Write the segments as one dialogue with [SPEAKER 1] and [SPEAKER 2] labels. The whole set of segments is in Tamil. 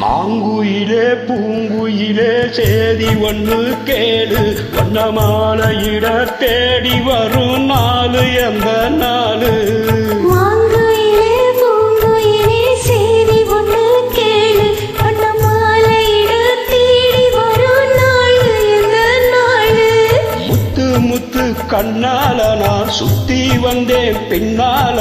[SPEAKER 1] மாங்குயிலே பூங்குயிலே சேதி ஒன்று கேளு, வண்ணமாலையிட தேடி வரும் நாளு எந்த நாளு.
[SPEAKER 2] மாங்குயிலே பூங்குயிலே சேதி ஒன்று கேளு, வண்ணமாலையிட தேடி வரும் நாளு எந்த நாளு.
[SPEAKER 1] முத்து முத்து கண்ணால நான் சுத்தி வந்தேன் பின்னால.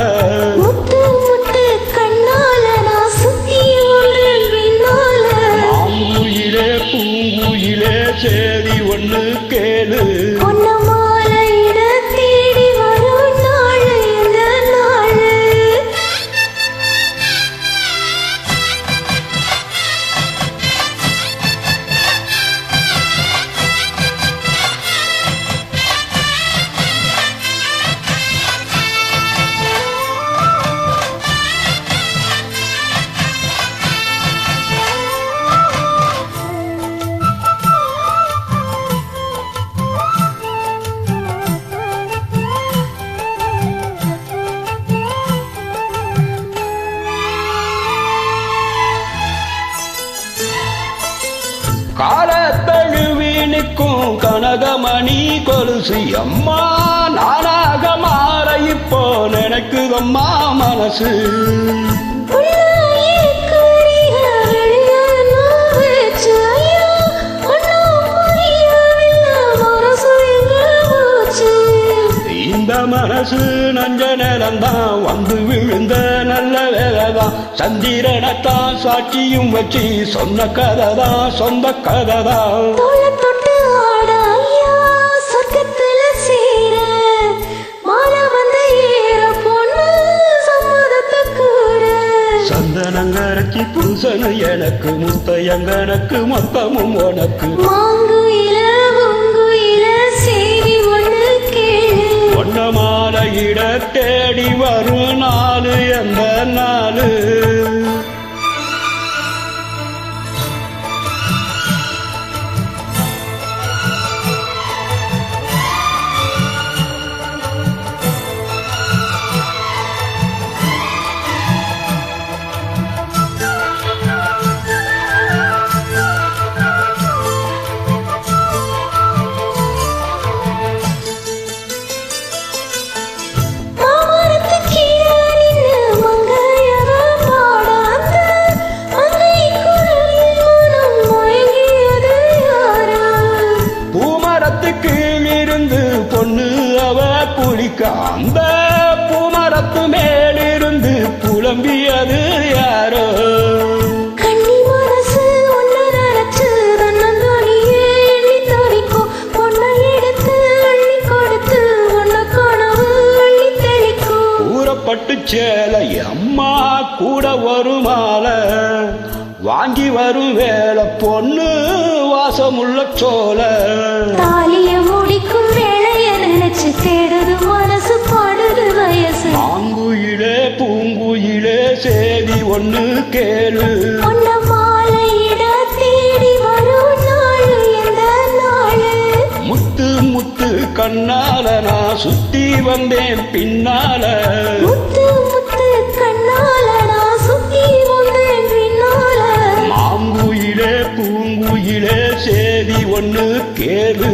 [SPEAKER 2] முத்து முத்து கண்ணால நான் சுத்தி வந்தேன் பின்னால.
[SPEAKER 1] மாங்குயிலே பூங்குயிலே சேதி ஒன்று கேளு,
[SPEAKER 2] வண்ணமாலையிட தேடி வரும் நாளு எந்த நாளு.
[SPEAKER 1] காலத்தழுவி நிற்கும் கனகமணி கொலுசு அம்மா, நானாக மாற இப்போ நினைக்குதம்மா மனசு. இந்த மனசு நஞ்ச நிலந்தான் வந்து விழுந்த நல்ல வேலைதான், சந்திரனத்தான் சாட்சியும் வச்சு சொன்ன கதைதான் சொந்த கதைதான். சந்தனங்கரைக்கு புருஷனு எனக்கு, முத்தையங்கனக்கு மொத்தமும் உனக்கு. வண்ணமாலையிட தேடி வரும் நாளு எந்த நாளு. கீழிருந்து பொண்ணு அவ குளிக்க, அந்த பூமரத்து மேலிருந்து புலம்பியது யாரோ.
[SPEAKER 2] கண்ணி மனசு ஒன்று நினைச்சு தன்னந்தோனியே எண்ணி தவிக்கும், பொண்ணை எடுத்து அள்ளி கொடுத்து உன்ன கனவு அள்ளி தெளிக்கும்.
[SPEAKER 1] கூறப்பட்டு சேலை அம்மா கூட வருமால, வாங்கி வரும் வேலை பொண்ணு வாசமுள்ள சோல.
[SPEAKER 2] தாலிய முடிக்கும் வேளைய நினைச்சு தேடுது மனசு பாடுது வயசு.
[SPEAKER 1] மாங்குயிலே பூங்குயிலே சேதி ஒண்ணு கேளு,
[SPEAKER 2] வண்ணமாலையிட தேடி வரும் நாளு எந்த நாளு.
[SPEAKER 1] முத்து முத்து கண்ணால நான் சுத்தி வந்தேன் பின்னால.
[SPEAKER 2] முத்து முத்து கண்ணால நான் சுத்தி வந்தேன் பின்னால.
[SPEAKER 1] மாங்குயிலே பூங்குயிலே சேதி ஒண்ணு கேளு.